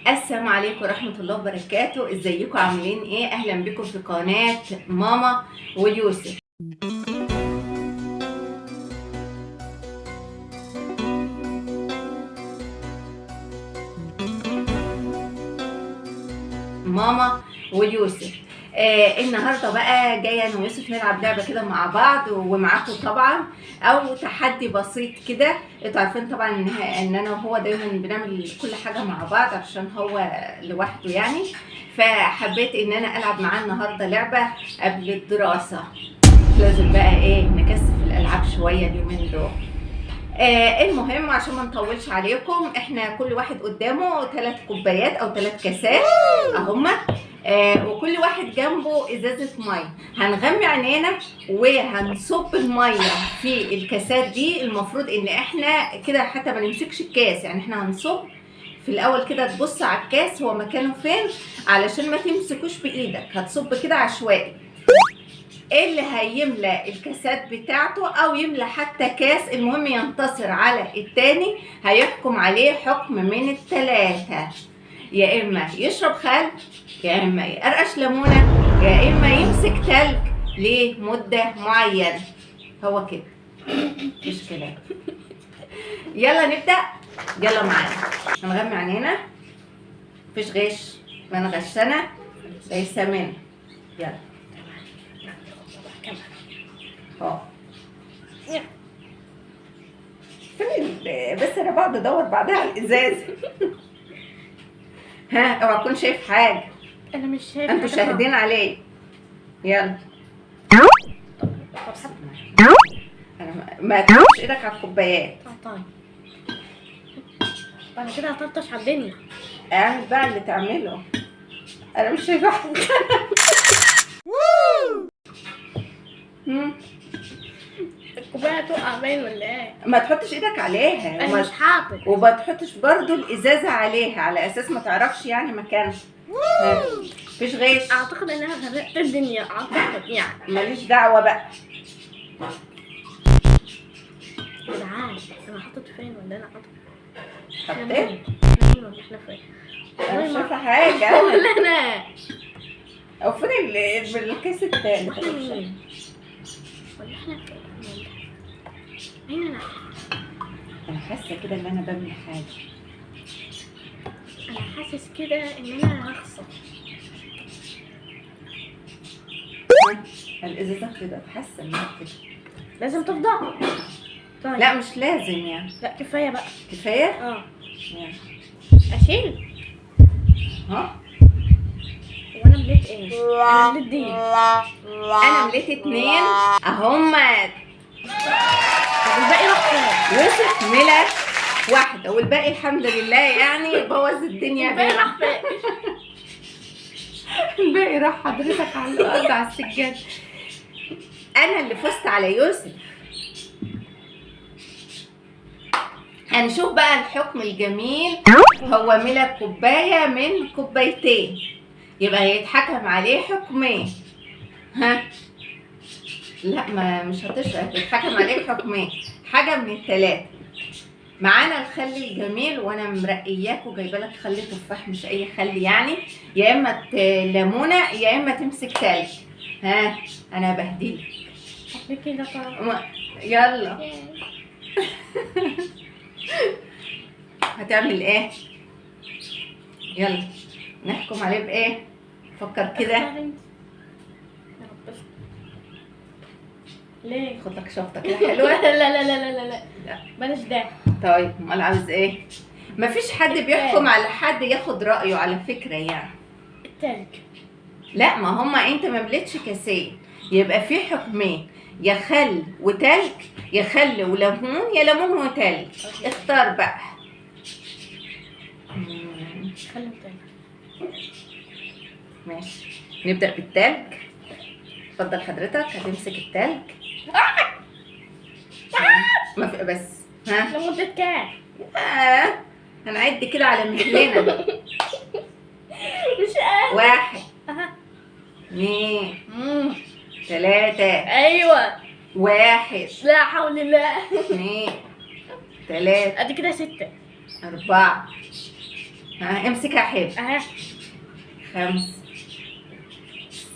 السلام عليكم ورحمة الله وبركاته. ازيكم عاملين ايه؟ اهلا بكم في قناة ماما ويوسف. ماما ويوسف. النهارده بقى جايه انا ويوسف نلعب لعبه كده مع بعض ومعاكم طبعا، او تحدي بسيط كده. انتوا عارفين طبعا ان انا وهو دايما بنعمل كل حاجه مع بعض عشان هو لوحده يعني، فحبيت ان انا العب معاه النهارده لعبه قبل الدراسه. لازم بقى ايه نكثف الالعاب شويه اليومين دول. المهم عشان ما نطولش عليكم، احنا كل واحد قدامه 3 كوبايات او 3 كاسات اهما، وكل واحد جنبه ازازه ميه. هنغمي عينينا وهنصب الميه في الكاسات دي. المفروض ان احنا كده حتى ما نمسكش الكاس، يعني احنا هنصب في الاول كده، تبص على الكاس هو مكانه فين علشان ما تمسكوش بايدك، هتصب كده عشوائي. اللي هيملى الكاسات بتاعته او يملى حتى كاس، المهم ينتصر على التاني، هيحكم عليه حكم من الثلاثة: يا اما يشرب خل، يا اما يقرقش ليمونه، يا اما يمسك تلج لمده معينه. هو كده مفيش كلام. يلا نبدا، يلا معانا. هنغمي عينينا، مفيش غش، من غشنا ليس منه. يلا اه بس انا بقعد ادور بعدها على الازاز. ها اوعى تكون شايف حاجه، انا مش شايفه. انتوا شاهدين عليه. يلا انا ما تحطش ايدك على الكوبايات. طيب انا كده هطرطش على الدنيا. اعمل بقى اللي تعمله، انا مش شايفه حاجه. الكوبايه تقع باين ولا ايه؟ ما تحطش ايدك عليها، انا مش حاطط. وما تحطش برضو الازازه عليها على اساس ما تعرفش يعني مكانها. مفيش غش. اعتقد ان انا غرقت الدنيا، اعتقد يعني. ماليش دعوه بقى. يا جدعان انا حاطط فين ولا انا حاطط؟ حطيت؟ احنا مين ولا احنا فين؟ انا مش شايفه حاجه. ولا انا؟ او فين الكيس التاني؟ احنا مين؟ ولا احنا فين؟ مين انا؟ انا حاسه كده ان انا بعمل حاجه. انا حاسس كده ان انا هخسر. الازازه كده، حاسه انها كده. لازم تفضل. طيب. لا مش لازم يعني. لا كفايه بقى. كفايه؟ اه يعني. اشيل. ها؟ وانا مليت ايه؟ انا مليت دي. انا مليت 2 اهمت. طب الباقي راح فين؟ يوسف ملى 1 والباقي الحمد لله يعني بوظ الدنيا. الباقي راح فين؟ الباقي راح حضرتك على الارض على السجاد. انا اللي فزت على يوسف. هنشوف بقى الحكم الجميل. هو ملى كوبايه من كوبايتين، يبقى هيتحكم عليه حكمين. ها؟ لا ما مش هتشرب، هيتحكم عليك حكمين، حاجه من الثلاثه. معانا الخل الجميل، وانا مرقياك وجايبه لك خل تفاح مش اي خل يعني، يا اما ليمونه يا اما تمسك تلج. ها انا بهديلك. طب كده طبعا. يلا. هتعمل ايه؟ يلا نحكم عليه بايه؟ فكر كده. ليه؟ خد لك شفطه كده حلوه. لا لا لا لا لا لا بلاش ده. طيب امال عاوز ايه؟ مفيش حد بيحكم على حد ياخد رايه على فكره يعني. التلج. لا ما هما انت ما مليتش كاسين، يبقى في حكمين: يا خل وتلج، يا خل وليمون، يا ليمون وتلج. اختار بقى. خلي التلج. ماشي نبدأ بالتلج. اتفضل حضرتك، هتمسك التلج. ما في بس. ها لمدة كام؟ هنعد كده على مهلنا. مش قادر. 1 2 3 ايوه 1 لا حول الله. 2 3 ادي كده 6 4 ها امسكها يا حبيبي. اهي. 5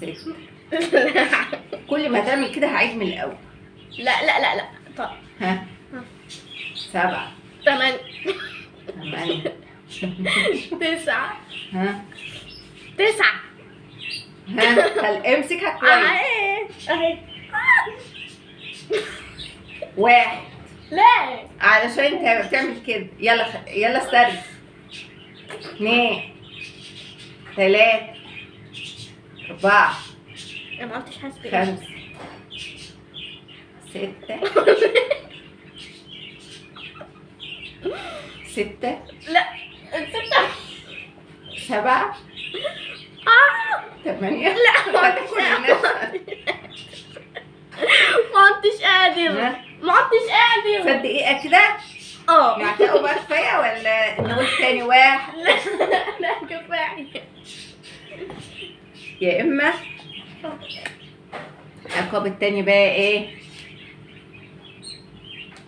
6. كل ما تعمل كده هعيد من الاول. لا لا لا لا. طب ها 7 8 8 9 ها 9 امسكها كويس. اهي اهي. 1 لا علشان انت بتعمل كده. يلا استرجع. 2 3 4 انا ما قلتش حاسبه. 5 6 6 لا 6 7 8. لا ما عدتش قادر. ما عدتش قادر. صدقي كده نعتقوا بقى كفايه ولا نقول تاني 1؟ لا لا كفايه. يا اما العقاب التاني بقى ايه؟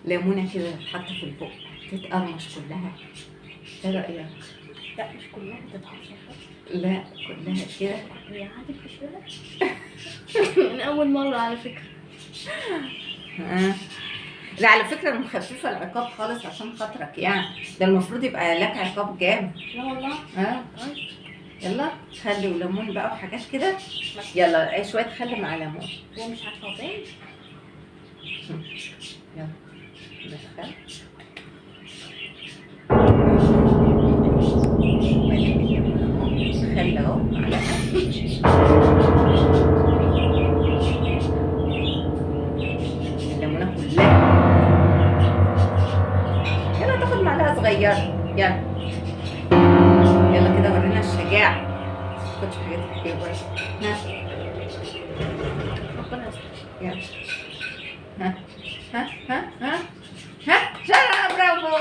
ليمونه كده تتحط في البق تتقرمش كلها. ايه رايك؟ لا مش كلها تتحط. لا كلها كده. هي عادي في شوية. من أول مرة على فكرة. لا على فكرة مخففة العقاب خالص عشان خاطرك يعني. ده المفروض يبقى لك عقاب جامد. لا والله. يلا خلي وليمون بقى وحاجات كده. يلا شوية خلي مع ليمون. هو مش عارفة وين. يلا ندخل. خلي اهو الليمونة كلها. يلا تاخد معلقة صغيرة. يلا كده ورينا الشجاعة. متاخدش حاجات كتير برضه. ربنا يستر. يلا شرع. برافو.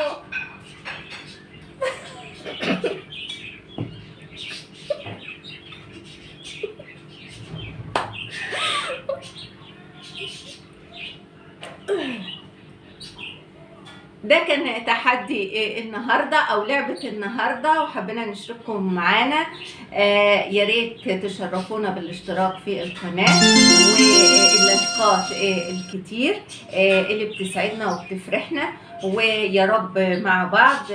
ده كان تحدي النهارده او لعبه النهارده وحبينا نشارككم معانا. يا ريت تشرفونا بالاشتراك في القناه واللايكات الكتير اللي بتسعدنا وبتفرحنا. ويا رب مع بعض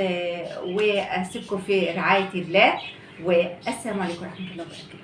واسيبكم في رعايه الله والسلام عليكم ورحمه الله وبركاته.